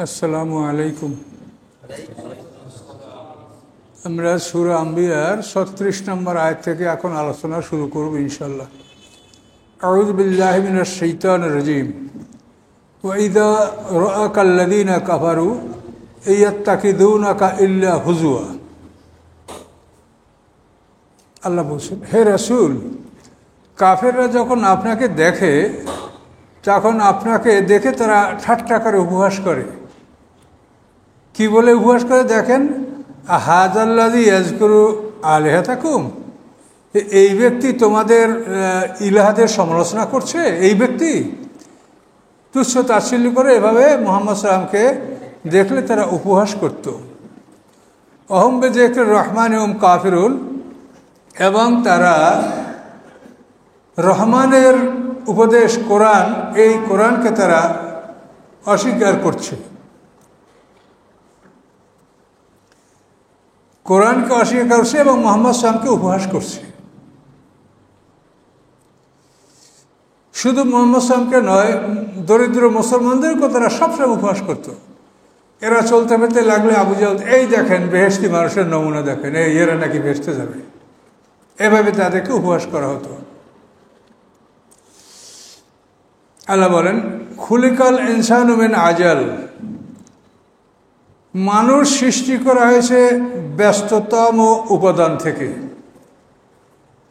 আসসালামু আলাইকুম। আমরা সূরা আম্বিয়ার ৩৬ নম্বর আয়াত থেকে এখন আলোচনা শুরু করব ইনশাআল্লাহ। আউযু বিল্লাহি মিনাশ শাইতানির রাজীম। ওয়া ইযা রাআকাল্লাযীনা কাফারু ইয়াত্তাখিযুনাকা ইল্লা হুজুয়া। আল্লাহ বলছেন, হে রাসূল, কাফেররা যখন আপনাকে দেখে তখন আপনাকে দেখে তারা ঠাট্টা করে উপহাস করে। কি বলে উপহাস করে দেখেন? হাযাল্লাযী ইয়াযকুরু আলিহাতাকুম, এই ব্যক্তি তোমাদের ইলাহাদের সমালোচনা করছে। এই ব্যক্তি তুচ্ছ তাচ্ছিল্য করে এভাবে মুহাম্মদ সাল্লামকে দেখলে তারা উপহাস করত। অহম বিযিকরির রহমানি হুম কাফিরুন, এবং তারা রহমানের উপদেশ কোরআন, এই কোরআনকে তারা অস্বীকার করছে। কোরআনকে অস্বীকার করছে এবং মুহাম্মদ সাল্লামকে উপহাস করছে। শুধু মুহাম্মদ সাল্লামকে নয়, দরিদ্র মুসলমানদেরকেও তারা সবসময় উপহাস করত। এরা চলতে ফিরতে লাগলে আবু জাহল, এই দেখেন বেহেশতি মানুষের নমুনা দেখেন, এরা নাকি বেহেশতে যাবে, এভাবে তাদেরকে উপহাস করা হতো। আল্লাহ বলেন, খুলিকাল ইনসানু মিন আজাল, মানুষ সৃষ্টি করা হয়েছে ব্যস্ততম উপাদান থেকে।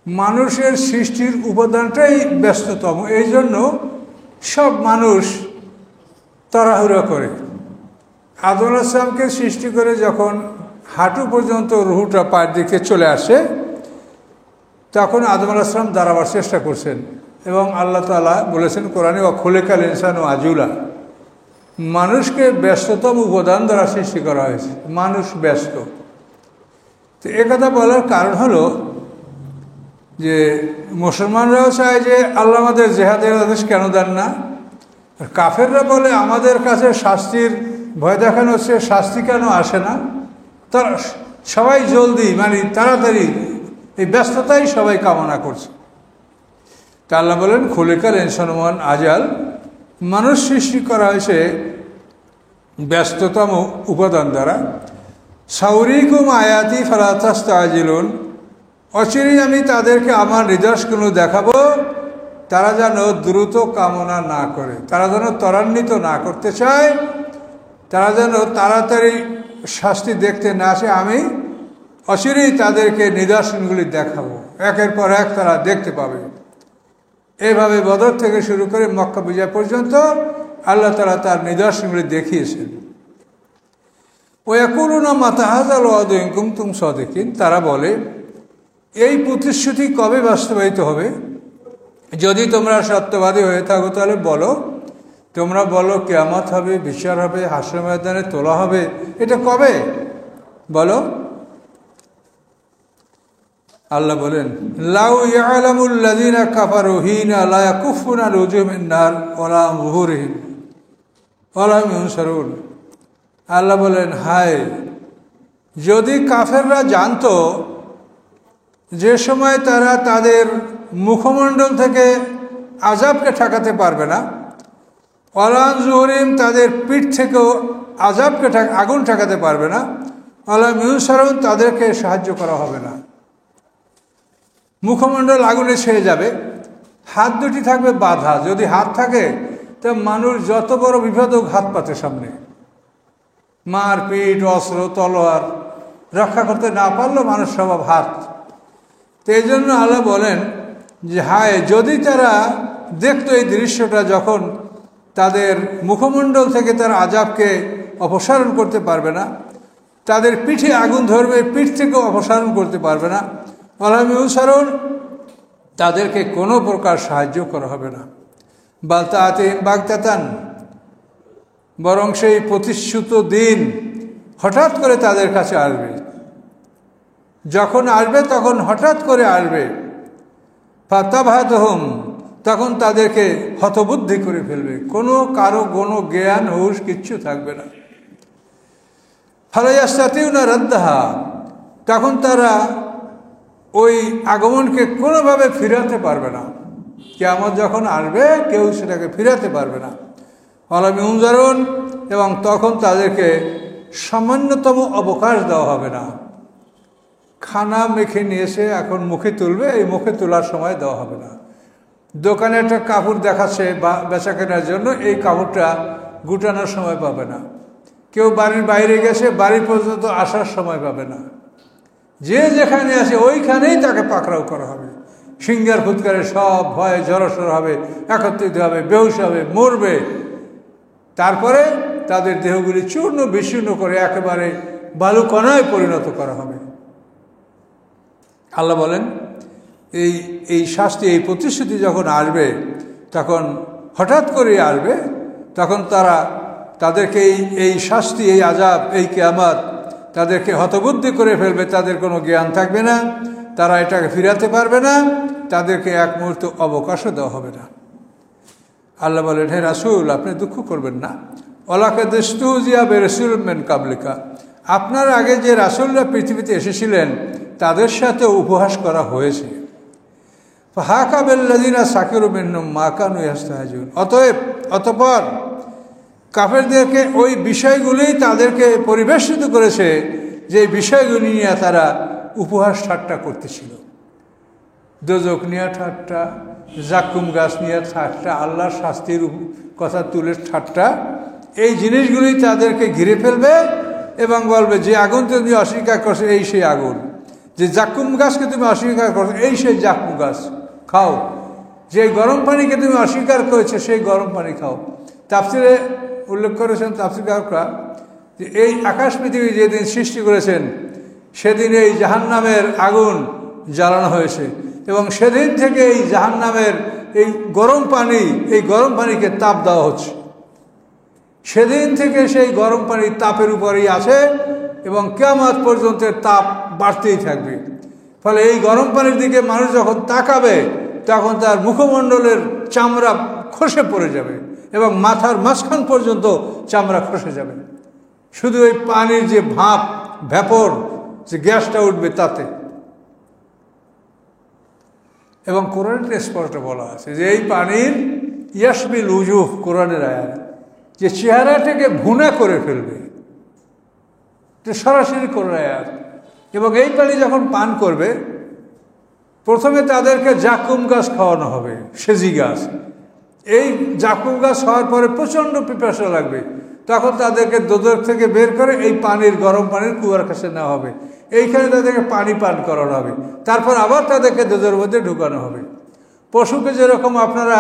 মানুষের সৃষ্টির উপাদানটাই ব্যস্ততম, এই জন্য সব মানুষ তাড়াহুড়া করে। আদম আলাইহিস সালামকে সৃষ্টি করে যখন হাঁটু পর্যন্ত রুহুটা পায়ের দিকে চলে আসে, তখন আদম আলাইহিস সালাম দাঁড়াবার চেষ্টা করছেন, এবং আল্লাহ তাআলা বলেছেন কোরআনে, ওয়া খুলিকাল ইনসানু আজুলা, মানুষকে ব্যস্ততম উপাদান দ্বারা সৃষ্টি করা হয়েছে। মানুষ ব্যস্ত। তো একথা বলার কারণ হলো যে মুসলমানরাও চায় যে আল্লাহ আমাদের জেহাদের আদেশ কেন দেন না, আর কাফেররা বলে আমাদের কাছে শাস্তির ভয় দেখানো হচ্ছে, শাস্তি কেন আসে না। তার সবাই জলদি, মানে তাড়াতাড়ি, এই ব্যস্ততাই সবাই কামনা করছে। তা আল্লাহ বলেন, খুলিকাল ইনসানু মিন আজাল, মানুষ সৃষ্টি করা হয়েছে ব্যস্ততম উপাদান দ্বারা। সাউরিকুম আয়াতি ফালা তাস্তাজিলুন, অচিরেই আমি তাদেরকে আমার নিদর্শনগুলো দেখাবো, তারা যেন দ্রুত কামনা না করে, তারা যেন ত্বরান্বিত না করতে চায়, তারা যেন তাড়াতাড়ি শাস্তি দেখতে না আসে। আমি অচিরেই তাদেরকে নিদর্শনগুলি দেখাবো, একের পর এক তারা দেখতে পাবে। এইভাবে বদর থেকে শুরু করে মক্কা বিজয় পর্যন্ত আল্লাহ তাআলা তার নিদর্শনগুলি দেখিয়েছেন। ওয়াকুলুনা মাতা হাযাল ওয়াদু ইন কুনতুম সাদিকিন, তারা বলে এই প্রতিশ্রুতি কবে বাস্তবায়িত হবে? যদি তোমরা সত্যবাদী হয়ে থাকো তাহলে বলো, তোমরা বলো কিয়ামত হবে, বিচার হবে, হাসর ময়দানে তোলা হবে, এটা কবে বলো? আল্লাহ বলেন, লাউ ইয়ালামুল লাযিনা কাফারু হিনা লা ইয়াকুফুনা রুজুমিন নার ওয়ালা মুহুরিহিম ওয়ালা ইউনসারুন। আল্লাহ বলেন, হায়, যদি কাফেররা জানতো যে সময় তারা তাদের মুখমণ্ডল থেকে আযাবকে ঠেকাতে পারবে না, ওয়ালা যুহুরিহিম, তাদের পিঠ থেকেও আযাবকে আগুন ঠেকাতে পারবে না, ওয়ালা ইউনসারুন, তাদেরকে সাহায্য করা হবে না। মুখমণ্ডল আগুনে ছেড়ে যাবে, হাত দুটি থাকবে বাঁধা। যদি হাত থাকে তা মানুষ যত বড় বিপদ হোক হাত পাতে সামনে, মারপিট, অস্ত্র, তলোয়ার রক্ষা করতে না পারলেও মানুষ স্বভাব হাত। তো এই জন্য আল্লাহ বলেন যে হায়, যদি তারা দেখতো এই দৃশ্যটা, যখন তাদের মুখমণ্ডল থেকে তারা আযাবকে অপসারণ করতে পারবে না, তাদের পিঠে আগুন ধরবে, পিঠ থেকেও অপসারণ করতে পারবে না, আলামিউসারুন, তাদেরকে কোনো প্রকার সাহায্য করা হবে না। বালতাআতিহিম বাগতাতান, বরং সেই প্রতিশ্রুত দিন হঠাৎ করে তাদের কাছে আসবে। যখন আসবে তখন হঠাৎ করে আসবে। ফাতাবহাতুহুম, তখন তাদেরকে হতবুদ্ধি করে ফেলবে, কারো কোনো জ্ঞান হুঁশ কিচ্ছু থাকবে না। ফালা ইয়াস্তাতিউনা রাদ্দাহা, তখন তারা ওই আগমনকে কোনোভাবে ফিরাতে পারবে না। কিয়ামত যখন আসবে কেউ সেটাকে ফিরাতে পারবে না। আলাম ইউনজারুন, এবং তখন তাদেরকে সামান্যতম অবকাশ দেওয়া হবে না। খানা মেখে নিয়েছে, এখন মুখে তুলবে, এই মুখে তোলার সময় দেওয়া হবে না। দোকানে একটা কাপড় দেখাচ্ছে বা বেচা কেনার জন্য, এই কাপড়টা গুটানোর সময় পাবে না। কেউ বাড়ির বাইরে গেছে, বাড়ি পর্যন্ত আসার সময় পাবে না। যে যেখানে আসে ওইখানেই তাকে পাকড়াও করা হবে। সিঙ্গার ফুৎকারে সব ভয়ে জড়সড় হবে, একত্রিত হবে, বেহুশ হবে, মরবে। তারপরে তাদের দেহগুলি চূর্ণ বিচূর্ণ করে একেবারে বালুকণায় পরিণত করা হবে। আল্লাহ বলেন, এই শাস্তি, এই প্রতিশ্রুতি যখন আসবে, তখন হঠাৎ করে আসবে, তখন তাদেরকে এই শাস্তি, এই আযাব, এই কিয়ামত তাদেরকে হতবুদ্ধি করে ফেলবে। তাদের কোনো জ্ঞান থাকবে না, তারা এটাকে ফিরাতে পারবে না, তাদেরকে এক মুহূর্ত অবকাশও দেওয়া হবে না। আল্লাহ বলেন, হে রাসূল, আপনি দুঃখ করবেন না। ওয়ালাকাদ ইসতুহজিয়া বিরাসূলিম মিন ক্বাবলিকা, আপনার আগে যে রাসূলরা পৃথিবীতে এসেছিলেন তাদের সাথে উপহাস করা হয়েছে। ফাহাকা বিল্লাযিনা সাখিরু মিনহুম মা কানু ইস্তাহজিউন, অতঃপর কাফেরদেরকে ওই বিষয়গুলি তাদেরকে পরিবেশিত করেছে যে বিষয়গুলি নিয়ে তারা উপহাস ঠাট্টা করতেছিল। দোজক নিয়ে ঠাট্টা, জাক্কুম গাছ নিয়ে ঠাট্টা, আল্লাহর শাস্তির কথা তুলে ঠাট্টা, এই জিনিসগুলি তাদেরকে ঘিরে ফেলবে এবং বলবে, যে আগুন তুমি অস্বীকার করছো এই সেই আগুন, যে জাক্কুম গাছকে তুমি অস্বীকার করছো এই সেই জাক্কুম গাছ খাও, যে গরম পানিকে তুমি অস্বীকার করেছো সেই গরম পানি খাও। তাফসিরে উল্লেখ করেছেন তাফসিরকাররা যে এই আকাশ পৃথিবী যেদিন সৃষ্টি করেছেন সেদিন এই জাহান্নামের আগুন জ্বালানো হয়েছে, এবং সেদিন থেকে এই জাহান্নামের এই গরম পানিকে তাপ দেওয়া হচ্ছে। সেদিন থেকে সেই গরম পানি তাপের উপরেই আছে এবং কিয়ামত পর্যন্ত তাপ বাড়তেই থাকবে। ফলে এই গরম পানির দিকে মানুষ যখন তাকাবে তখন তার মুখমণ্ডলের চামড়া খসে পড়ে যাবে এবং মাথার মাঝখান পর্যন্ত চামড়া খসে যাবে, শুধু এই পানির যে ভ্যাপর, যে গ্যাসটা উঠবে তাতে। এবং কোরআনে স্পষ্ট বলা আছে যে এই পানির ইয়াসবিল উজুহ, কোরআনের আয়াত, যে চেহারাটাকে ভুনা করে ফেলবে, যে সরাসরি কোরআন আয়াত। এবং এই পানি যখন পান করবে, প্রথমে তাদেরকে জাকুম গাছ খাওয়ানো হবে, সেজি গাছ। এই জাকুম গাছ হওয়ার পরে প্রচণ্ড পিপাসা লাগবে, তখন তাদেরকে দোজখ থেকে বের করে এই গরম পানির কুয়ার কাছে নেওয়া হবে, এইখানে তাদেরকে পানি পান করানো হবে, তারপর আবার তাদেরকে দোজখের মধ্যে ঢুকানো হবে। পশুকে যেরকম আপনারা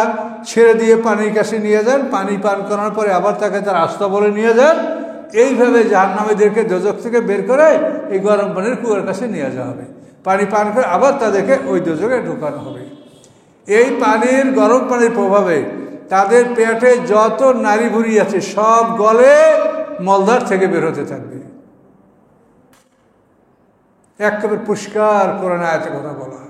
ছেড়ে দিয়ে পানির কাছে নিয়ে যান, পানি পান করার পরে আবার তাকে তার আস্তাবলে নিয়ে যান, এইভাবে জাহান্নামীদেরকে দোজখ থেকে বের করে এই গরম পানির কুয়ার কাছে নিয়ে যাওয়া হবে, পানি পান করে আবার তাদেরকে ওই দোজখে ঢুকানো হবে। এই গরম পানির প্রভাবে তাদের পেটে যত নাড়ি ভুঁড়ি আছে সব গলে মলদ্বার থেকে বের হতে থাকবে। একেবারে পরিষ্কার কোরআন আয়াতে কথা বলা।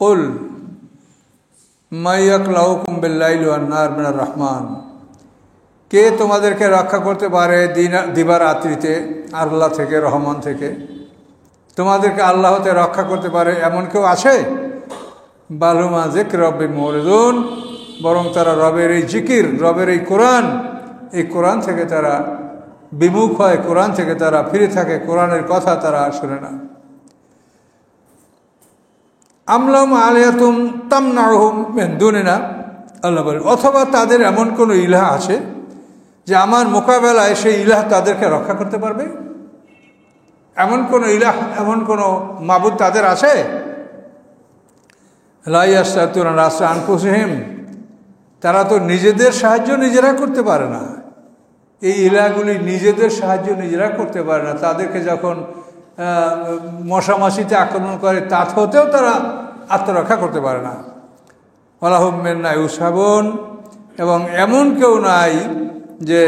কুল মাইয়াকলাউকুম বিল্লাইলি ওয়ান নাহার মিনার রহমান, কে তোমাদেরকে রক্ষা করতে পারে দিবারাত্রিতে আল্লাহ থেকে, রহমান থেকে? তোমাদেরকে আল্লাহ হতে রক্ষা করতে পারে এমন কেউ আছে? বালুমা যিকর রব্বি মুরিদুন, বরং তারা রবের এই জিকির, রবের এই কোরআন থেকে তারা বিমুখ হয়, কোরআন থেকে তারা ফিরে থাকে, কোরআনের কথা তারা শোনে না। আমলাম আলিয়াতুম তামনাউহুম মিন দুনিনা, আল্লাহ বলেন, অথবা তাদের এমন কোনো ইলাহ আছে যে আমার মোকাবেলায় সেই ইলাহ তাদেরকে রক্ষা করতে পারবে? এমন কোনো ইলাহ, এমন কোনো মাবুদ তাদের আছে? লা ইয়াস্তাতুনা নাসরা আনফুসিহিম, তারা তো নিজেদের সাহায্য নিজেরা করতে পারে না। এই ইলাহগুলি নিজেদের সাহায্য নিজেরা করতে পারে না। তাদেরকে যখন মশামাছিতে আক্রমণ করে তা হতেও তারা আত্মরক্ষা করতে পারে না। ওয়ালাহুম মিন্না ইউসাবুন, এবং এমন কেউ নাই যে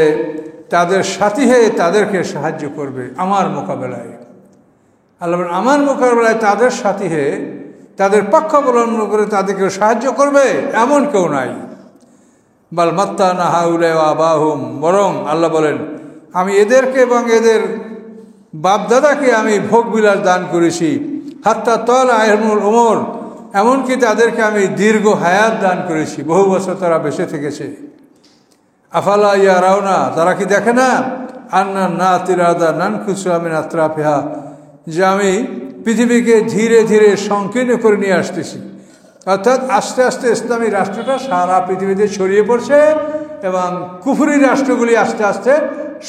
তাদের সাথী হয়ে তাদেরকে সাহায্য করবে আমার মোকাবেলায়। আল্লাহ আমার মোকাবেলায় তাদের সাথী হয়ে তাদের পক্ষ অবলম্বন করে তাদেরকে সাহায্য করবে এমন কেউ নাই। বাল মাত্তানা হাউলা ওয়া আবাহুম, বরং আল্লাহ বলেন আমি এদেরকে এবং এদের বাপদাদাকে আমি ভোগবিলাস দান করেছি, হাত্তা তল আহমুল ওমর, এমনকি তাদেরকে আমি দীর্ঘ হায়াত দান করেছি, বহু বছর তারা বেঁচে থেকেছে। আফালা ইয়ারাউনা, তারা কি দেখে না, আন্না না তিরাদা নানকুসু আমিন আত্রাফিহা, যে আমি পৃথিবীকে ধীরে ধীরে সংকীর্ণ করে নিয়ে আসতেছি। অর্থাৎ আস্তে আস্তে ইসলামী রাষ্ট্রটা সারা পৃথিবীতে ছড়িয়ে পড়ছে এবং কুফরি রাষ্ট্রগুলি আস্তে আস্তে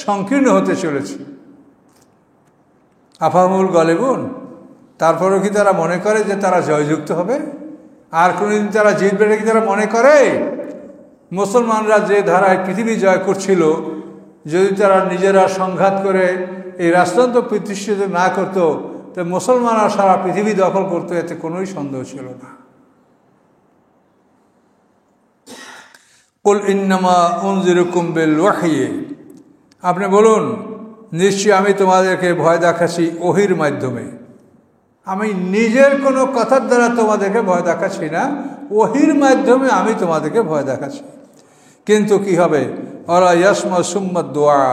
সংকীর্ণ হতে চলেছে। আফামুল গলেবুন, তারপরেও কি তারা মনে করে যে তারা জয়যুক্ত হবে, আর কোনোদিন তারা জিতবে কি তারা মনে করে? মুসলমানরা যে ধারায় পৃথিবী জয় করছিল, যদি তারা নিজেরা সংঘাত করে এই রাষ্ট্রতন্ত্র প্রতিষ্ঠিত না করত, তো মুসলমানরা সারা পৃথিবী দখল করতো, এতে কোনোই সন্দেহ ছিল না। কুল ইন্নামা উনজিরুকুম বিল ওয়াহয়ি, আপনি বলুন নিশ্চয়ই আমি তোমাদেরকে ভয় দেখাচ্ছি ওহির মাধ্যমে। আমি নিজের কোনো কথার দ্বারা তোমাদেরকে ভয় দেখাচ্ছি না, ওহির মাধ্যমে আমি তোমাদেরকে ভয় দেখাচ্ছি। কিন্তু কি হবে, ওরা ইয়াসমা সুম্মা দোয়া,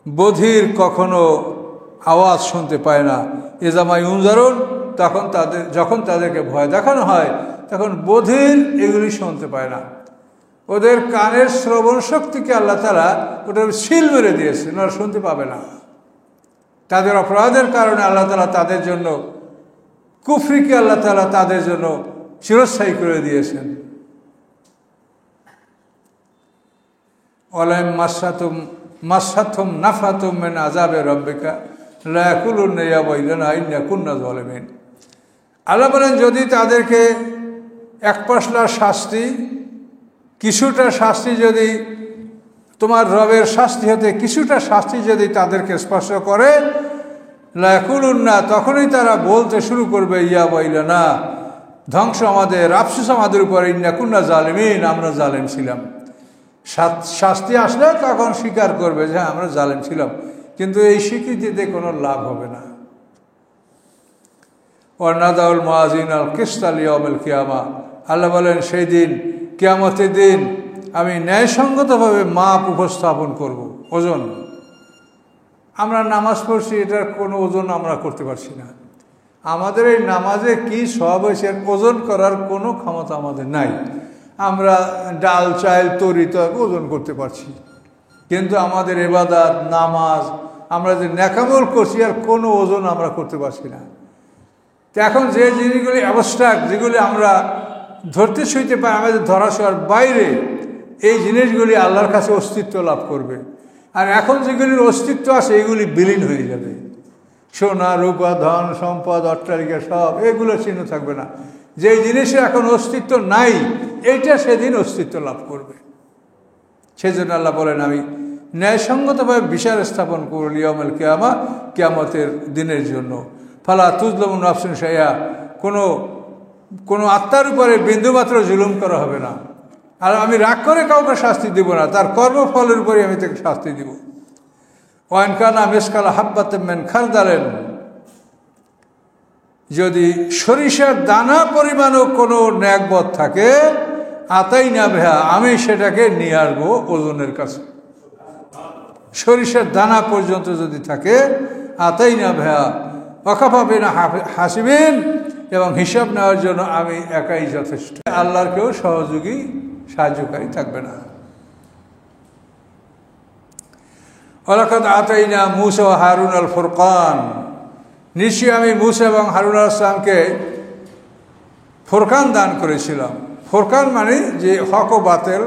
বধির কখনো আওয়াজ শুনতে পায় না। এজামাই উনজারুন, যখন তাদেরকে ভয় দেখানো হয় তখন বধির এগুলি শুনতে পায় না। ওদের কানের শ্রবণ শক্তিকে আল্লাহ তাআলা ওটা সিল মেরে দিয়েছেন, ওরা শুনতে পাবে না। তাদের অপরাধের কারণে আল্লাহ তাআলা তাদের জন্য কুফরিকে আল্লাহ তাআলা তাদের জন্য চিরস্থায়ী করে দিয়েছেন। ওয়ালাইম মাসাতুম নাফাতুম মিন আযাবে রাব্বিকা লা ইয়াকুলুনা ইয়া ওয়াইলানা ইন্না কুন্না যালিমিন। আল্লাহ বলেন, যদি তাদেরকে এক পশলা শাস্তি, কিছুটা শাস্তি যদি তোমার রবের শাস্তি হতে কিছুটা শাস্তি যদি তাদেরকে স্পর্শ করে, লা ইয়াকুলুনা, তখনই তারা বলতে শুরু করবে ইয়া ওয়াইলানা, ধ্বংস আমাদের, আফসোস আমাদের উপর, ইন্না কুন্না যালিমিন, আমরা জালেম ছিলাম। শাস্তি আসলে তখন স্বীকার করবে যে হ্যাঁ আমরা জালেম ছিলাম, কিন্তু এই স্বীকৃতিতে কোনো লাভ হবে না। ওয়ানাদাউল মুআযিন আল কিসতা লিয়াউমিল কিয়ামা, আল্লাহ বলেন সেই দিন, কিয়ামতের দিন আমি ন্যায়সঙ্গতভাবে মাপ উপস্থাপন করব, ওজন। আমরা নামাজ পড়ছি, এটার কোনো ওজন আমরা করতে পারছি না। আমাদের এই নামাজে কি সওয়াব হয়েছে ওজন করার কোনো ক্ষমতা আমাদের নাই। আমরা ডাল চাল তরি তরকারি ওজন করতে পারছি, কিন্তু আমাদের ইবাদত নামাজ আমরা যে নেকামল করছি আর কোনো ওজন আমরা করতে পারছি না। তো এখন যে জিনিসগুলি অ্যাবস্ট্রাক্ট, যেগুলি আমরা ধরতে ছুঁইতে পাই, আমাদের ধরা ছোঁয়ার বাইরে, এই জিনিসগুলি আল্লাহর কাছে অস্তিত্ব লাভ করবে। আর এখন যেগুলির অস্তিত্ব আছে এগুলি বিলীন হয়ে যাবে। সোনা রূপা ধন সম্পদ অট্টালিকা সব এগুলো চিহ্ন থাকবে না। যে জিনিসের এখন অস্তিত্ব নাই, এইটা সেদিন অস্তিত্ব লাভ করবে। সেজন্য আল্লাহ বলেন, আমি ন্যায়সঙ্গতভাবে বিচার স্থাপন করব লিয়াউমিল কিয়ামা, কিয়ামতের দিনের জন্য। ফালা তুজলামু নাফসুন শাইআ, কোনো আত্মার উপরে বিন্দুমাত্র জুলুম করা হবে না। আর আমি রাগ করে কাউকে শাস্তি দিব না, তার কর্মফলের উপরে আমি তাকে শাস্তি দিব। ওয়াইন কানা মিসকালা হাব্বাতিন মিন খারদালিন, যদি সরিষার দানা পরিমাণও কোনো ন্যাকবত থাকে, আতাইনা বিহা, আমি সেটাকে নিয়ে আসবো ওজনের কাছে। সরিষার দানা পর্যন্ত যদি থাকে, আতাইনা বিহা ওয়াকাফা বিনা হাসিবিন, এবং হিসাব নেওয়ার জন্য আমি একাই যথেষ্ট। আল্লাহর কেউ সহযোগী সাহায্যকারী থাকবে না। ওয়ালাকাদ আতাইনা মূসা ওয়া হারুন আল ফুরকান, নিশ্চয়ই আমি মূসা এবং হারুন আলাইহিস সালামকে ফুরকান দান করেছিলাম। ফুরকান মানে যে হক ও বাতিল,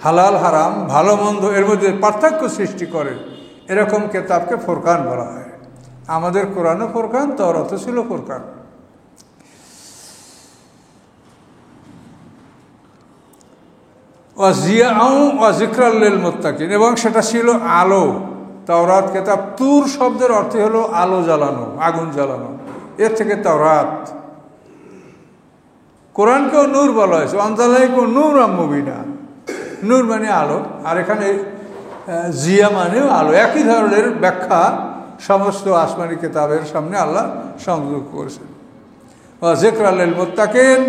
হালাল হারাম, ভালো মন্দ এর মধ্যে পার্থক্য সৃষ্টি করে, এরকম কিতাবকে ফুরকান বলা হয়। আমাদের কোরআনও ফুরকান, তাওরাতও ছিল ফুরকান। ওয়া জিয়াউ ওয়া যিকরাল লিল মুত্তাকিন, এবং সেটা ছিল আলো। তাওরাত কিতাব, তুর শব্দের অর্থ হলো আলো জ্বালানো, আগুন জ্বালানো, এর থেকে তাওরাত। কোরআনকেও নূর বলা হয়েছে, আনজালনাহু নূরাম মুবিনা, নূর মানে আলো, আর এখানে জিয়া মানেও আলো। একই ধরনের ব্যাখ্যা সমস্ত আসমানি কিতাবের সামনে আল্লাহ সংযোগ করেছেন। ওয়া যিকরাল লিল মুত্তাকিন,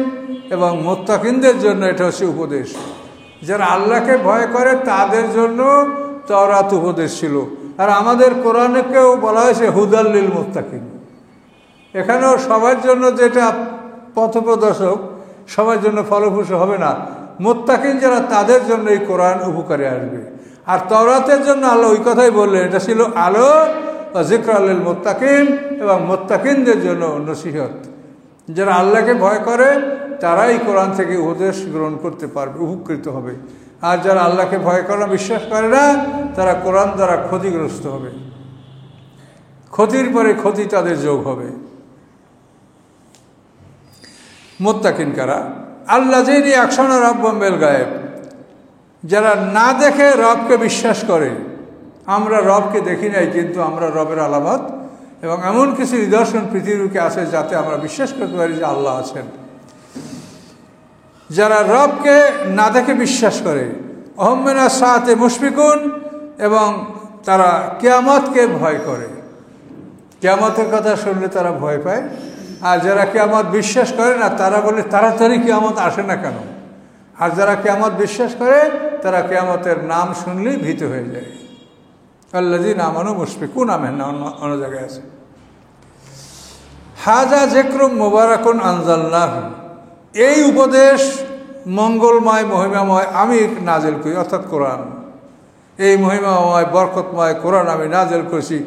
এবং মুত্তাকিনদের জন্য এটা হচ্ছে উপদেশ। যারা আল্লাহকে ভয় করে তাদের জন্য তাওরাত উপদেশ ছিল। আর আমাদের কোরআনেকেও বলা হয়েছে হুদাল্লিল মুত্তাকিন। এখানেও সবার জন্য যেটা পথপ্রদর্শক, সবার জন্য ফলপ্রসূ হবে না। মুত্তাকিন যারা, তাদের জন্য এই কোরআন উপকারে আসবে। আর তাওরাতের জন্য আল্লাহ ওই কথাই বললেন, এটা ছিল আলো যিকরা লিল মুত্তাকিন, এবং মুত্তাকিনদের জন্য নসিহত। যারা আল্লাহকে ভয় করে তারাই কোরআন থেকে উপদেশ গ্রহণ করতে পারবে, উপকৃত হবে। আর যারা আল্লাহকে ভয় করে না, বিশ্বাস করে না, তারা কোরআন দ্বারা ক্ষতিগ্রস্ত হবে, ক্ষতির পরে ক্ষতি তাদের যোগ হবে। মুত্তাকিন কারা? আল্লাযীনা ইয়াখশাউনা রাব্বাহুম বিল গায়ব, যারা না দেখে রবকে বিশ্বাস করে। আমরা রবকে দেখি নাই, কিন্তু আমরা রবের আলামত এবং এমন কিছু নিদর্শন পৃথিবীকে আছে যাতে আমরা বিশ্বাস করতে পারি যে আল্লাহ আছেন। যারা রবকে না দেখে বিশ্বাস করে, ওহুম মিনাস সাআতি মুশফিকুন, এবং তারা কিয়ামতকে ভয় করে। কিয়ামতের কথা শুনলে তারা ভয় পায়। আর যারা কিয়ামত বিশ্বাস করে না, তারা বলে তাড়াতাড়ি কিয়ামত আসে না কেন। আর যারা কিয়ামত বিশ্বাস করে, তারা কিয়ামতের নাম শুনলেই ভীত হয়ে যায়। আল্লাযীনা আমানু মুশফিকুন, আমেন না অন্য জায়গায় আছে। হাযা যিকরুম মুবারাকুন আনজালনাহু, এই উপদেশ মঙ্গলময় মহিমাময় আমি নাজিল করি, অর্থাৎ কোরআন। এই মহিমাময় বরকতময় কোরআন আমি নাজিল করেছি।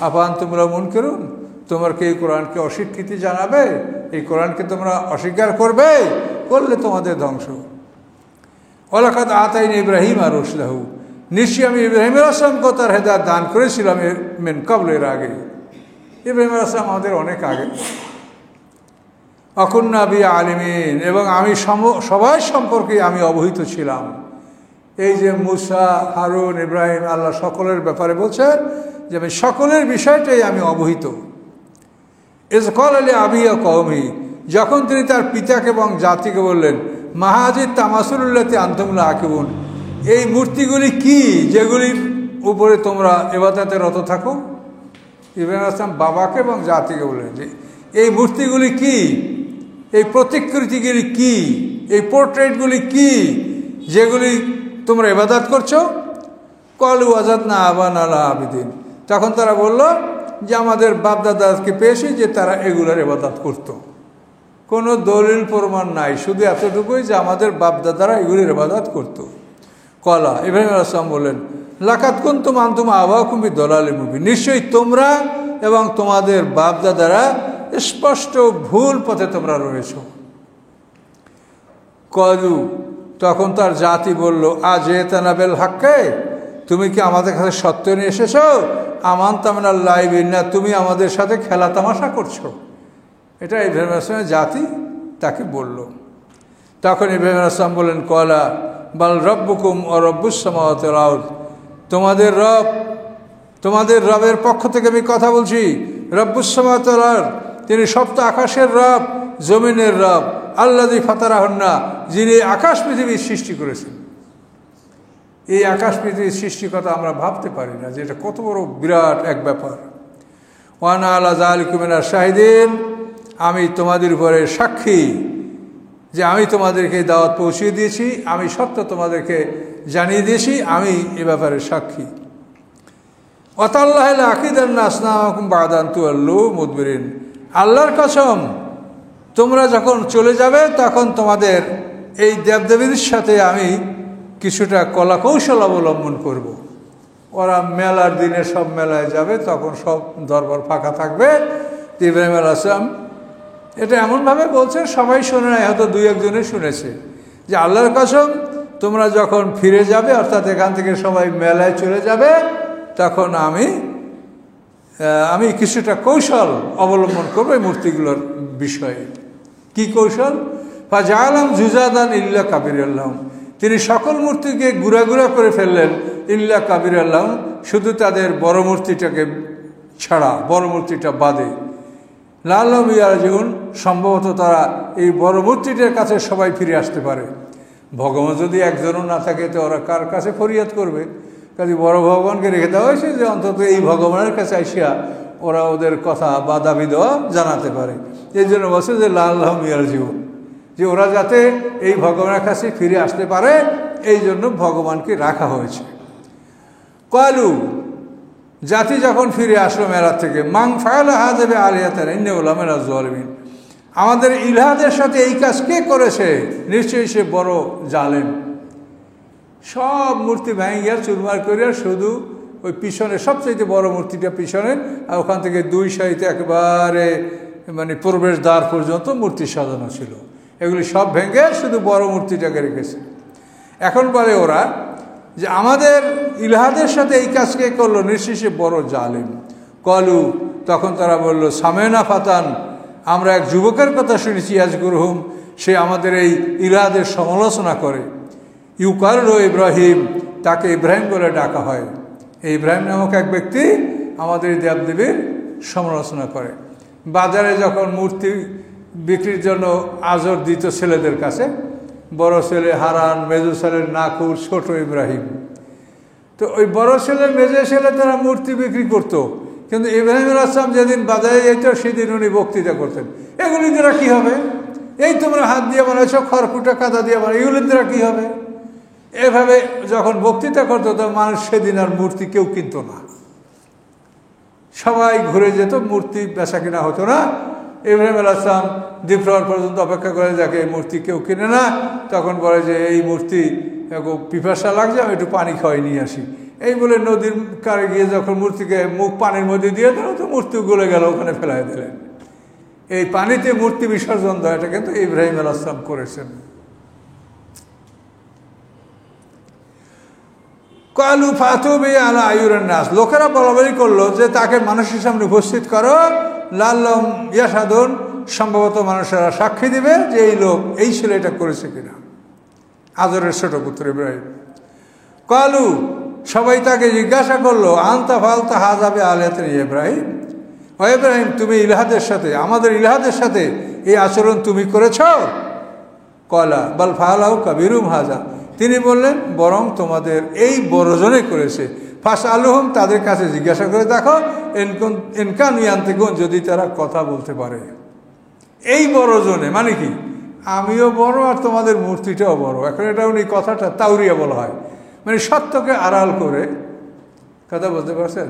আফা আনতুম লাহু মুনকিরুন, তোমরা কি এই কোরআনকে অস্বীকৃতি জানাবে? এই কোরআনকে তোমরা অস্বীকার করবে? করলে তোমাদের ধ্বংস। ওয়ালাকাদ আতাইনা ইব্রাহিমা রুশদাহু, নিশ্চয়ই আমি ইব্রাহিম আলাইহিস সালামকে তার হেদায়েত দান করেছিলাম মিন ক্বাবল, এর আগে। ইব্রাহিম আলাইহিস সালাম আমাদের অনেক আগে। অকুন্না বি আলিমিন, এবং আমি সবাই সম্পর্কে আমি অবহিত ছিলাম। এই যে মুসা, হারুন, ইব্রাহিম, আল্লাহ সকলের ব্যাপারে বলছেন যে আমি সকলের বিষয়টাই আমি অবহিত। ইজ ক্বালা লি আবিহি ওয়া কওমিহি, যখন তিনি তার পিতাকে এবং জাতিকে বললেন, মা হাযিহি তামাসুলুল্লাতী আনতুম লাহা আকিফুন, এই মূর্তিগুলি কি যেগুলির উপরে তোমরা ইবাদতে রত থাকো। ইব্রাহিম আলাইহিস সালাম বাবাকে এবং জাতিকে বললেন যে এই মূর্তিগুলি কি, এই প্রতিকৃতিগুলি কি, এই পোর্ট্রেটগুলি কি যেগুলি তোমরা ইবাদত করছো। ক্বালু ওয়াজাদনা আবানা লাহা আবিদিন, তখন তারা বলল যে আমাদের বাপদাদাকে পেয়েছি যে তারা এগুলোর ইবাদত করত। কোনো দলিল প্রমাণ নাই, শুধু এতটুকুই যে আমাদের বাপদাদারা এগুলির ইবাদত করত। ক্বালা, ইব্রাহিম আলাইহিস সালাম বললেন, লাকাদ কুনতুম আনতুম আবাউকুম ফি দালালিম মুবিন, নিশ্চয়ই তোমরা এবং তোমাদের বাপদাদারা স্পষ্ট ভুল পথে তোমরা রয়েছ। ক্বালু, তখন তার জাতি বলল, আজিতানা বিল হাক্কি, তুমি কি আমাদের কাছে সত্য নিয়ে এসেছো? আমানতা মিনাল লাইবিন, না তুমি আমাদের সাথে খেলা তামাশা করছো। এটা ইব্রাহিম আলাইহিস সালামের জাতি তাকে বলল। তখন ইব্রাহিম আলাইহিস সালাম বললেন, ক্বালা বাল রব্বুকুম ওয়া রব্বুস সামাওয়াতি ওয়াল আরদ, তোমাদের রব, তোমাদের রবের পক্ষ থেকে আমি কথা বলছি। রব্বুস সামাওয়াতি ওয়াল আরদ, তিনি সপ্ত আকাশের রব, জমিনের রব। আল্লাযী ফাতারাহুন্না, যিনি আকাশ পৃথিবীর সৃষ্টি করেছেন। এই আকাশ পৃথিবীর সৃষ্টির কথা আমরা ভাবতে পারি না যে এটা কত বড় বিরাট এক ব্যাপার। ওয়া আনা আলা যালিকুম মিনাশ শাহিদিন, আমি তোমাদের উপরে সাক্ষী যে আমি তোমাদেরকে দাওয়াত পৌঁছিয়ে দিয়েছি, আমি সত্য তোমাদেরকে জানিয়ে দিয়েছি, আমি এ ব্যাপারে সাক্ষী। ওয়াতাল্লাহি লাআকিদান্না আসনামাকুম বা'দা আন তুওয়াল্লু মুদবিরিন, আল্লাহর কসম, তোমরা যখন চলে যাবে তখন তোমাদের এই দেবদেবীদের সাথে আমি কিছুটা কলা কৌশল অবলম্বন করব। ওরা মেলার দিনে সব মেলায় যাবে, তখন সব দরবার ফাঁকা থাকবে। ইব্রাহিম আলাইহিস সালাম এটা এমনভাবে বলছে সবাই শোনে নাই, হয়তো দুই একজনে শুনেছে, যে আল্লাহর কসম, তোমরা যখন ফিরে যাবে, অর্থাৎ এখান থেকে সবাই মেলায় চলে যাবে, তখন আমি কিছুটা কৌশল অবলম্বন করবো এই মূর্তিগুলোর বিষয়ে। কি কৌশল? ফাজাআলাহুম জুজাদান ইল্লা কাবিরাল্লাহুম, তিনি সকল মূর্তিকে গুঁড়া গুঁড়া করে ফেললেন। ইল্লা কাবিরাল্লাহুম, শুধু তাদের বড় মূর্তিটাকে ছাড়া, বড় মূর্তিটা বাদে। লাআল্লাহুম ইয়ারজিউন, সম্ভবত তারা এই বড় মূর্তিটার কাছে সবাই ফিরে আসতে পারে। ভগবান যদি একজনও না থাকে তো ওরা কার কাছে ফরিয়াদ করবে? কাজে বড় ভগবানকে রেখে দেওয়া হয়েছে যে অন্তত এই ভগবানের কাছে আসিয়া ওরা ওদের কথা বা দাবি দেওয়া জানাতে পারে। এই জন্য বলছে যে লাআল্লাহুম ইয়ারজিউন, যে ওরা যাতে এই ভগবানের কাছে ফিরে আসতে পারে, এই জন্য ভগবানকে রাখা হয়েছে। ক্বালু, জাতি যখন ফিরে আসলো মেরাজ থেকে, মাং ফায়লা হাজাবে আলিয়াতেন ইন্নাহুল্লাহ মিনাজ জালিমিন, আমাদের ইলাহদের সাথে এই কাজ কে করেছে, নিশ্চয়ই সে বড় জালেম। সব মূর্তি ভেঙে চুরমার করিয়া শুধু ওই পিছনে সবচেয়ে বড় মূর্তিটা পিছনে, আর ওখান থেকে দুই সাইডে একেবারে মানে প্রবেশ দ্বার পর্যন্ত মূর্তি সাজানো ছিল, এগুলি সব ভেঙে শুধু বড় মূর্তিটাকে রেখেছে। এখন বলে ওরা যে আমাদের ইলাহাদের সাথে এই কাজ কে করলো, নিশ্চয়ই সে বড় জালেম। কলু, তখন তারা বলল, সামেনা ফাতান, আমরা এক যুবকের কথা শুনেছি, ইয়াজগুরহুম, সে আমাদের এই ইলাহাদের সমালোচনা করে। ইউকারু ইব্রাহিম, তাকে ইব্রাহিম বলে ডাকা হয়। এই ইব্রাহিম নামক এক ব্যক্তি আমাদের দেবদেবীর সমালোচনা করে। বাজারে যখন মূর্তি বিক্রির জন্য আজর দিত ছেলেদের কাছে, বড় ছেলে হারান, মেজো ছেলের নাকুর, ছোট ইব্রাহিম, তো ওই বড় ছেলে মেজো ছেলে তারা মূর্তি বিক্রি করত। কিন্তু ইব্রাহিম আলাইহিস সালাম যেদিন বাজারে যেত সেদিন উনি বক্তৃতা করতেন, এগুলি দ্বারা কী হবে, এই তোমরা হাত দিয়ে বানাইছ, খড়কুটা কাদা দিয়ে বানাই, এগুলির দ্বারা কী হবে। এভাবে যখন বক্তৃতা করতো তো মানুষ সেদিন আর মূর্তি কেউ কিনত না, সবাই ঘুরে যেত, মূর্তি বেচা কিনা হতো না। ইব্রাহিম আলাইহিস সালাম দ্বীপ্রহর পর্যন্ত অপেক্ষা করে দেখে এই মূর্তি কেউ কিনে না, তখন বলে যে এই মূর্তি পিপাসা লাগছে, আমি একটু পানি খাওয়াই নিয়ে আসি। এই বলে নদীর কারে গিয়ে যখন মূর্তিকে মুখ পানির মধ্যে দিয়ে দিল, তো মূর্তি গলে গেল, ওখানে ফেলাই দিলেন। এই পানিতে মূর্তি বিসর্জন দেওয়া, এটা কিন্তু ইব্রাহিম আলাইহিস সালাম করেছেন। কালু ফাতুবি আলা আয়ুরান নাস, লোকেরা বলাবলি করলো যে তাকে মানুষের সামনে উপস্থিত করো, লাল্লাম ইয়াসাদুন, সম্ভবত মানুষেরা সাক্ষী দিবে যে এই লোক এই ছেলেটা করেছে কিনা, আজরের ছোট পুত্র ইব্রাহিম। কালু, সবাই তাকে জিজ্ঞাসা করলো, আনতা ফালতা হাজাবে আলিয়াতেন ইব্রাহিম, ও ইব্রাহিম, তুমি ইলাহাদের সাথে, আমাদের ইলাহাদের সাথে এই আচরণ তুমি করেছ? কলা বাল ফালাউ কাবিরুম হাজা, তিনি বললেন বরং তোমাদের এই বড়জনে করেছে। ফাস আলুহম, তাদের কাছে জিজ্ঞাসা করে দেখো, এনকান ইয়ান্তিকুন, যদি তারা কথা বলতে পারে। এই বড়জনে মানে কি, আমিও বড় আর তোমাদের মূর্তিটাও বড়। এখন এটা উনি কথাটা তাউরিয়া বলা হয়, মানে সত্যকে আড়াল করে কথা বলতে পারছেন।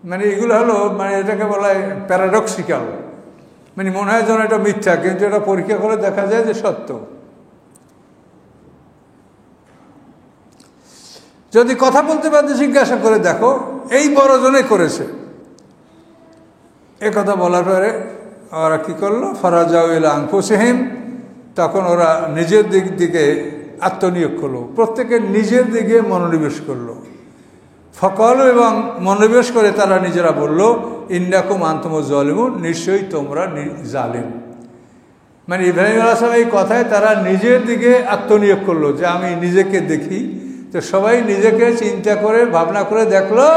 মানে এগুলো হলো, মানে এটাকে বলা হয় প্যারাডক্সিক্যাল, মানে মনে হয় যেন এটা মিথ্যা, কিন্তু এটা পরীক্ষা করে দেখা যায় যে সত্য। যদি কথা বলতে পারতে জিজ্ঞাসা করে দেখো, এই বড়জনে করেছে। কথা বলার পরে ওরা কী করলো, ফারাজাউ ইলা আনফুসিহিম, তখন ওরা নিজের দিকে আত্মনিয়োগ করলো, প্রত্যেকে নিজের দিকে মনোনিবেশ করলো। ফকল, এবং মনোনিবেশ করে তারা নিজেরা বলল, ইন্নাকুম আনতুমুজ জালিমুন, নিশ্চয়ই তোমরা জালিম। মানে ইব্রাহিম আলাইহিস সালাম এই কথায় তারা নিজের দিকে আত্মনিয়োগ করলো, যে আমি নিজেকে দেখি। তো সবাই নিজেকে চিন্তা করে ভাবনা করে দেখলো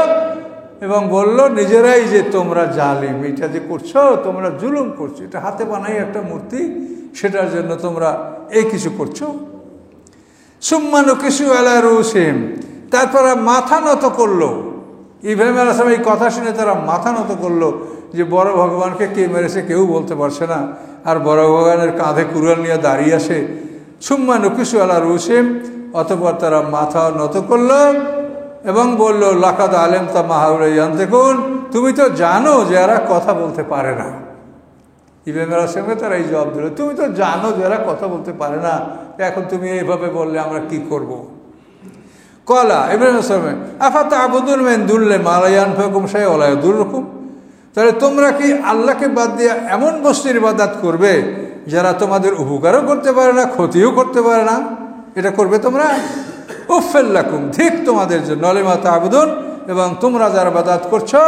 এবং বলল নিজেরাই যে তোমরা জালিম, এটা যে করছো তোমরা জুলুম করছো, এটা হাতে বানাই একটা মূর্তি, সেটার জন্য তোমরা এই কিছু করছো। সুম্মানু কিছু আলা রুসিহিম, তারপরে মাথা নত করলো। ইব্রাহিম আলাইহিস সালাম এই কথা শুনে তারা মাথা নত করলো, যে বড় ভগবানকে কে মেরেছে কেউ বলতে পারছে না, আর বড় ভগবানের কাঁধে কুড়াল নিয়ে দাঁড়িয়ে আসে। সুম্মানু কিছু আলা রুসিহিম, অতঃপর তারা মাথা নত করল এবং বলল, লাকাদ আলেমতা মা হাউলা দেখুন, তুমি তো জানো যে এরা কথা বলতে পারে না। ইব্রাহিম আলাইহিস সালামকে তারা এই জবাব দিল, তুমি তো জানো যে এরা কথা বলতে পারে না, এখন তুমি এইভাবে বললে আমরা কি করব। কলা ইব্রাহিম আলাইহিস সালাম, আফাতা আবুদুন মিন দুনিল্লাহি মা লা ইয়ানফাকুম শাইআন ওয়া লা ইয়াদুররুকুম, তাহলে তোমরা কি আল্লাহকে বাদ দিয়ে এমন বস্তুর ইবাদত করবে যারা তোমাদের উপকারও করতে পারে না, ক্ষতিও করতে পারে না? এটা করবে তোমরা? উফেল্লাকুম, ঠিক তোমাদের জন্য, লিমা তা'বুদুন, এবং তোমরা যারা ইবাদত করছো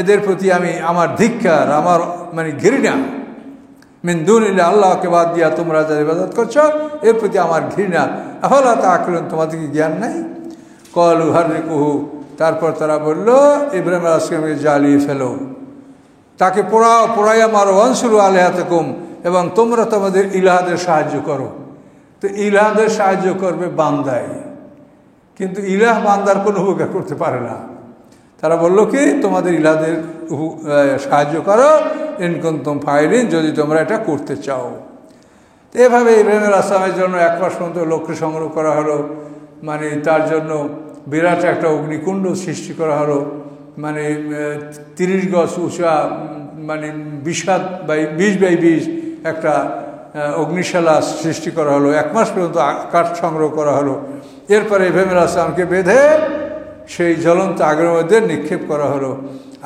এদের প্রতি আমার ধিক্কার, আমার মানে ঘৃণা। মিন দুনিল্লাহি, আল্লাহকে বাদ দিয়া তোমরা যারা ইবাদত করছো এর প্রতি আমার ঘৃণা। আফালা তা'কিলুন, তোমাদের কি জ্ঞান নাই? ক্বালু হাররিকুহু, তারপর তারা বলল ইব্রাহিম আলাইহিস সালামকে জ্বালিয়ে ফেলো, তাকে পোড়াইয়া মারো, ওয়ানসুরু আলিহাতাকুম, এবং তোমরা তোমাদের ইলাহাদের সাহায্য করো। তো ইলাহাদের সাহায্য করবে বান্দায়, কিন্তু ইলাহ বান্দার কোনো উপকার করতে পারে না। তারা বলল কি, তোমাদের ইলাহাদের সাহায্য করো, ইন কুনতুম ফাইলিন, যদি তোমরা এটা করতে চাও। তো এভাবে ইব্রাহিম আলাইহিস সালামের জন্য 1 মাস পর্যন্ত লক্ষ্য সংগ্রহ করা হলো, মানে তার জন্য বিরাট একটা অগ্নিকুণ্ড সৃষ্টি করা হলো, মানে 30 গজ উঁচা, মানে 20x20 একটা অগ্নিশালা সৃষ্টি করা হলো। 1 মাস পর্যন্ত কাঠ সংগ্রহ করা হলো। এরপরে ইব্রাহিম আলাইহিস সালামকে বেঁধে সেই জ্বলন্ত আগুনের মধ্যে নিক্ষেপ করা হলো।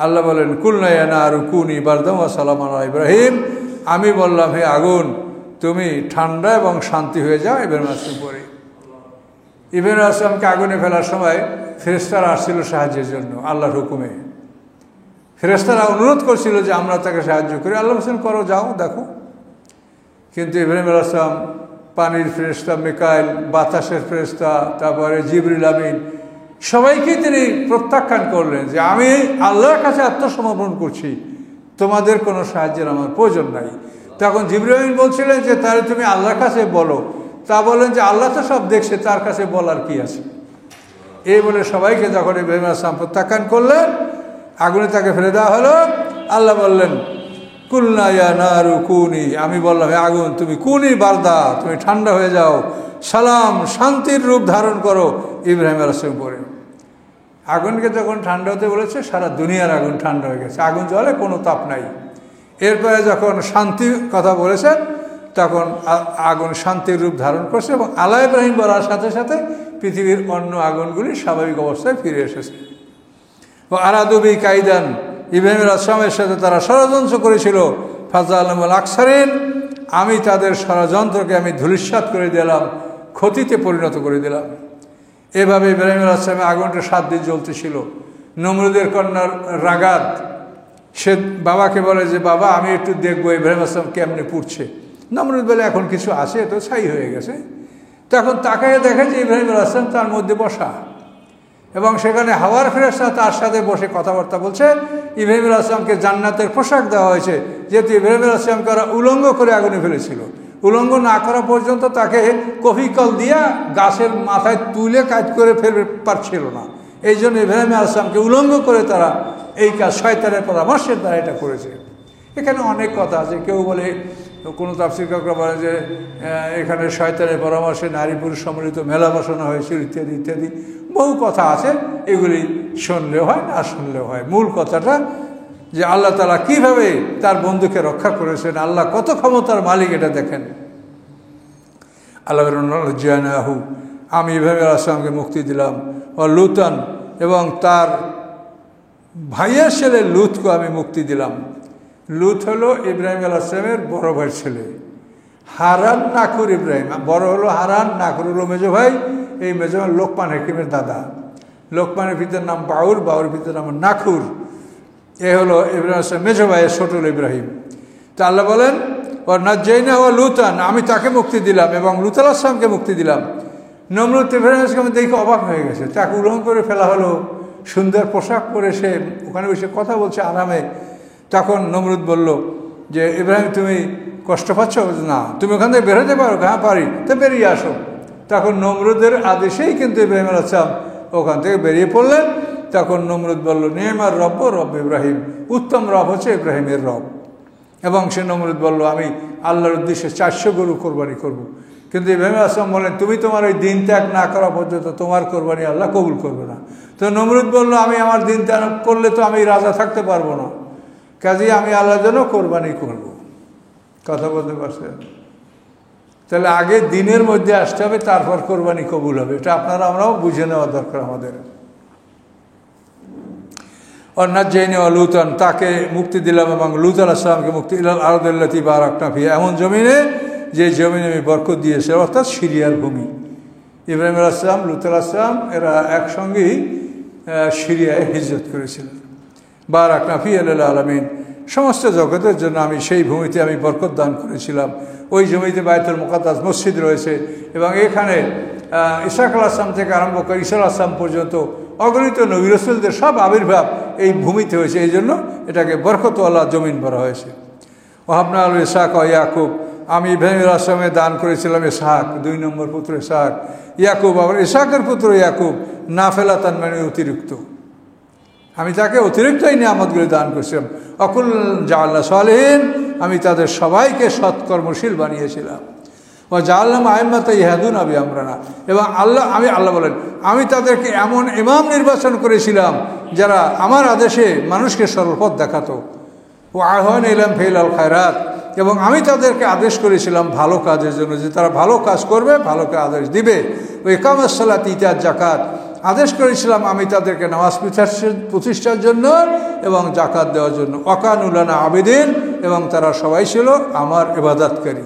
আল্লাহ বলেন, কুলনা ইয়া নারু কুনি বারদাম ওয়া সালামান আলা ইব্রাহিম, আমি বললাম হে আগুন তুমি ঠান্ডা এবং শান্তি হয়ে যাও ইব্রাহিম আলাইহিস সালামের উপরে। ইব্রাহিম আলাইহিস সালামকে আগুনে ফেলার সময় ফেরেশতারা আসছিল সাহায্যের জন্য আল্লাহর হুকুমে। ফেরেশতারা অনুরোধ করছিল যে আমরা তাকে সাহায্য করি। আল্লাহ বলছেন করো, যাও দেখো। কিন্তু ইব্রাহিম আলাইহিস সালাম পানির ফেরেশতা মিকাইল, বাতাসের ফেরেশতা, তারপরে জিবরিল আমিন, সবাইকে তিনি প্রত্যাখ্যান করলেন যে আমি আল্লাহর কাছে আত্মসমর্পণ করছি, তোমাদের কোনো সাহায্যের আমার প্রয়োজন নাই। তখন জিবরিল আমিন বলছিলেন যে তাহলে তুমি আল্লাহর কাছে বলো। তা বলেন যে আল্লাহ তো সব দেখছে, তার কাছে বলার কি আছে। এই বলে সবাইকে যখন ইব্রাহিম আলাইহিস সালাম প্রত্যাখ্যান করলেন, আগুনে তাকে ফেলে দেওয়া হলো। আল্লাহ বললেন, কুলনা ইয়া নারু কুনি, আমি বললাম হে আগুন তুমি কুনি বারদা, তুমি ঠান্ডা হয়ে যাও, সালাম শান্তির রূপ ধারণ করো ইব্রাহিম আলাইহিস সালামের উপরে। আগুনকে যখন ঠান্ডা হতে বলেছে, সারা দুনিয়ার আগুন ঠান্ডা হয়ে গেছে, আগুন জ্বলে কোনো তাপ নাই। এরপরে যখন শান্তির কথা বলেছেন, তখন আগুন শান্তির রূপ ধারণ করছে এবং আলা ইব্রাহিম বলার সাথে সাথে পৃথিবীর অন্য আগুনগুলি স্বাভাবিক অবস্থায় ফিরে এসেছে। ও আরাদুবি কাইদান, ইব্রাহিম আলাইহিস সালামের সাথে তারা ষড়যন্ত্র করেছিল। ফাজালামুল আকসারিন, আমি তাদের ষড়যন্ত্রকে আমি ধূলিসাৎ করে দিলাম, ক্ষতিতে পরিণত করে দিলাম। এভাবে ইব্রাহিম আলাইহিস সালামের আগুনটা 7 দিন জ্বলতেছিল। নমরুদের কন্যার রাগাত, সে বাবাকে বলে যে বাবা আমি একটু দেখবো ইব্রাহিম আলাইহিস সালাম কেমনে পুড়ছে। নমরুদ বলে এখন কিছু আছে, তো ছাই হয়ে গেছে। তখন তাকায় দেখে যে ইব্রাহিম আলাইহিস সালাম তার মধ্যে বসা, এবং সেখানে হাওয়ার ফেরেশতা তার সাথে বসে কথাবার্তা বলছে। ইব্রাহিম আলাইহিস সালামকে জান্নাতের পোশাক দেওয়া হয়েছে, যেহেতু ইব্রাহিম আলাইহিস সালামকে ওরা উলঙ্গ করে আগুনে ফেলেছিল। উলঙ্গ না করা পর্যন্ত তাকে কফিকল দিয়া গাছের মাথায় তুলে কাজ করে ফেলতে পারছিল না। এই জন্য ইব্রাহিম আলাইহিস সালামকে উলঙ্গ করে তারা এই কাজ শয়তানের পরামর্শের দ্বারা এটা করেছে। এখানে অনেক কথা আছে। কেউ বলে, কোনো তাফসীরকাররা বলে যে এখানে শয়তানের পরামর্শে নারী পুরুষ সম্মিলিত মেলা বসানো হয়েছিল ইত্যাদি ইত্যাদি, বহু কথা আছে। এগুলি শুনলেও হয়, না শুনলেও হয়। মূল কথাটা যে আল্লাহ তাআলা কিভাবে তার বন্ধুকে রক্ষা করেছেন, আল্লাহ কত ক্ষমতার মালিক, এটা দেখেন। আল্লাহ জানাহু, আমি ইব্রাহিম আলাইহিস সালামকে মুক্তি দিলাম। ও লুতান, এবং তার ভাইয়ের ছেলে লুতকে আমি মুক্তি দিলাম। লুত হলো ইব্রাহিম আলাইহিস সালামের বড় ভাইয়ের ছেলে। হারান নাকুর ইব্রাহিম, বড় হলো হারান, নাকুর হলো মেজো ভাই। এই মেজো ভাই লোকমান হাকিমের দাদা। লোকমানের পিতার নাম বাউর, বাউর পিতার নাম নাকুর। এ হলো ইব্রাহিম আলাইহিস সালাম মেজো ভাইয়ের ছোট হলো ইব্রাহিম। তা আল্লাহ বলেন, ও নাজ্জাইনা ও লুতান, আমি তাকে মুক্তি দিলাম এবং লুত আলাইহিস সালামকে মুক্তি দিলাম। নমরুদ ইব্রাহিম আলাইহিস সালামকে দেখে অবাক হয়ে গেছে। তাকে উলঙ্গ করে ফেলা হলো, সুন্দর পোশাক পরে সে ওখানে বসে কথা বলছে আরামে। তখন নমরুদ বলল যে ইব্রাহিম তুমি কষ্ট পাচ্ছ? না। তুমি ওখান থেকে বেরোতে পারো? হ্যাঁ পারি। তো বেরিয়ে আসো। তখন নমরুদের আদেশেই কিন্তু ইব্রাহিম আলাইহিস সালাম ওখান থেকে বেরিয়ে পড়লেন। তখন নমরুদ বলল, নিয়মার রব রব ইব্রাহিম, উত্তম রব হচ্ছে ইব্রাহিমের রব। এবং সে নমরুদ বলল, আমি আল্লাহর উদ্দেশ্যে 400 গরু কোরবানি করব। কিন্তু ইব্রাহিম আলাইহিস সালাম বলেন, তুমি তোমার ওই দিন ত্যাগ না করা পর্যন্ত তোমার কোরবানি আল্লাহ কবুল করবে না। তো নমরুদ বলল, আমি আমার দিন ত্যাগ করলে তো আমি রাজা থাকতে পারবো না, কাজেই আমি আল্লাহর জন্য কোরবানি করব। কথা বলতে পারছেন? তাহলে আগে দিনের মধ্যে আসতে হবে, তারপর কোরবানি কবুল হবে। এটা আপনারা আমরাও বুঝে নেওয়া দরকার আমাদের। অন্নাজ্জাইনি ও লুতান, তাকে মুক্তি দিলাম এবং লুত আলাইহিস সালামকে মুক্তি দিলাম। আরদাল্লাতী বারাকনা ফিহা, এমন জমিনে যে জমিনে আমি বরকত দিয়েছে, অর্থাৎ সিরিয়ার ভূমি। ইব্রাহিম আলাইহিস সালাম, লুত আলাইহিস সালাম এরা একসঙ্গেই সিরিয়ায় হিজরত করেছিলেন। বারাকনা ফিহা লিল আলামিন, সমস্ত জগতের জন্য আমি সেই ভূমিতে আমি বরকত দান করেছিলাম। ওই জমিতে বাইতুল মুকাদ্দাস মসজিদ রয়েছে এবং এখানে ইসহাক আলাইহিস সালাম থেকে আরম্ভ করে ঈসা আলাইহিস সালাম পর্যন্ত অগণিত নবী রাসূলদের সব আবির্ভাব এই ভূমিতে হয়েছে। এই জন্য এটাকে বরকতওয়ালা জমিন বলা হয়েছে। ওয়াহাবনা আল ইসহাক ও ইয়াকুব, আমি ইব্রাহিম আলাইহিস সালামকে দান করেছিলাম ইসহাক, 2 নম্বর পুত্র ইসহাক। ইয়াকুব, আবার ইসহাকের পুত্র ইয়াকুব, নাফেলাতান মানে অতিরিক্ত, আমি তাকে অতিরিক্ত এই নিয়ামতগুলি দান করেছিলাম। অকুল জাআলনা সালিহিন, আমি তাদের সবাইকে সৎকর্মশীল বানিয়েছিলাম। ও জাআলনাহুম আইম্মাতান ইয়াহদুনা বিআমরিনা, এবং আল্লাহ বলেন আমি তাদেরকে এমন ইমাম নির্বাচন করেছিলাম যারা আমার আদেশে মানুষকে সরল পথ দেখাতো। ও আহওয়ানা ইলা ফিআল খায়রাত, এবং আমি তাদেরকে আদেশ করেছিলাম ভালো কাজের জন্য, যে তারা ভালো কাজ করবে, ভালোকে আদেশ দিবে। ও ইকামাস সালাত ইতাজ যাকাত, আদেশ করেছিলাম আমি তাদেরকে নামাজ প্রতিষ্ঠার জন্য এবং জাকাত দেওয়ার জন্য। ওয়াকানু লানা আবিদিন, এবং তারা সবাই ছিল আমার ইবাদতকারী।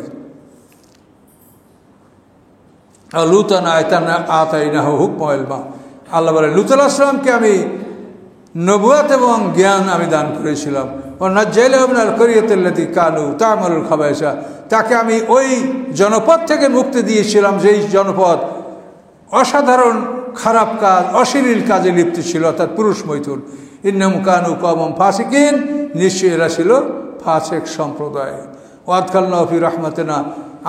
লুতান আতাইনাহু হুকমা ওয়া ইলমা, আল্লাহ বলেন লূত আলাইহিস সালামকে আমি নবুয়ত এবং জ্ঞান আমি দান করেছিলাম। ও নাজ্জাইনাহু মিনাল কারিয়াতিল্লাতী কানু তা'মালুল খাবায়সা, তাকে আমি ওই জনপদ থেকে মুক্তি দিয়েছিলাম যেই জনপদ অসাধারণ খারাপ কাজ, অশ্লীল কাজে লিপ্ত ছিল, অর্থাৎ পুরুষ মৈথুন। ইন্নাহুম কানু কওমান ফাসিকিন, নিশ্চয়ই এরা ছিল ফাসিক সম্প্রদায়। ওয়াদখালনাহু ফি রাহমাতিনা,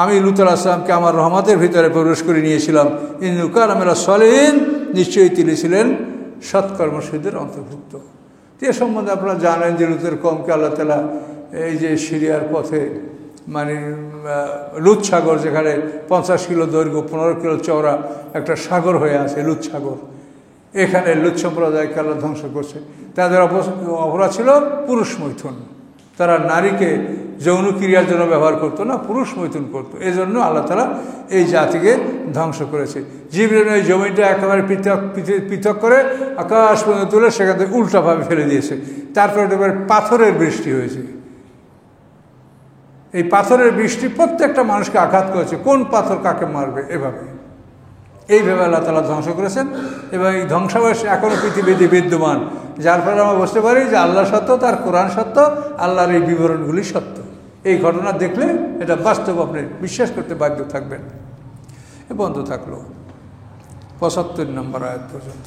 আমি লূত আলাইহিস সালামকে আমার রহমতের ভিতরে প্রবেশ করে নিয়েছিলাম। ইন্নাহু কানা মিনাস সালিহিন, নিশ্চয়ই তিনি ছিলেন সৎকর্মশীলদের অন্তর্ভুক্ত। এ সম্বন্ধে আপনারা জানেন যে লূতের কওমকে আল্লাহ তাআলা এই যে সিরিয়ার পথে, মানে লুৎ সাগর, যেখানে 50 কিলো দৈর্ঘ্য 15 কিলো চওড়া একটা সাগর হয়ে আছে, লুৎ সাগর, এখানে লুৎ সম্প্রদায়কে আল্লাহ ধ্বংস করছে। তাদের অপরাধ ছিল পুরুষ মৈথুন, তারা নারীকে যৌন ক্রিয়ার জন্য ব্যবহার করতো না, পুরুষ মৈথুন করতো। এই জন্য আল্লাহ তাআলা এই জাতিকে ধ্বংস করেছে। জিবরীল এই জমিটা একেবারে পৃথক করে আকাশ পর্যন্ত তুলে সেখান থেকে উল্টাভাবে ফেলে দিয়েছে। তারপরে একেবারে পাথরের বৃষ্টি হয়েছে। এই পাথরের বৃষ্টি প্রত্যেকটা মানুষকে আঘাত করেছে, কোন পাথর কাকে মারবে, এইভাবে আল্লাহ তাআলা ধ্বংস করেছেন। এবং এই ধ্বংসাবশেষ এখনও পৃথিবীতে বিদ্যমান, যার ফলে আমরা বুঝতে পারি যে আল্লাহ সত্য, তার কোরআন সত্য, আল্লাহর এই বিবরণগুলি সত্য। এই ঘটনা দেখলে এটা বাস্তব আপনি বিশ্বাস করতে বাধ্য থাকবেন। এ বন্ধ থাকলো 75 নম্বর আয়াত পর্যন্ত।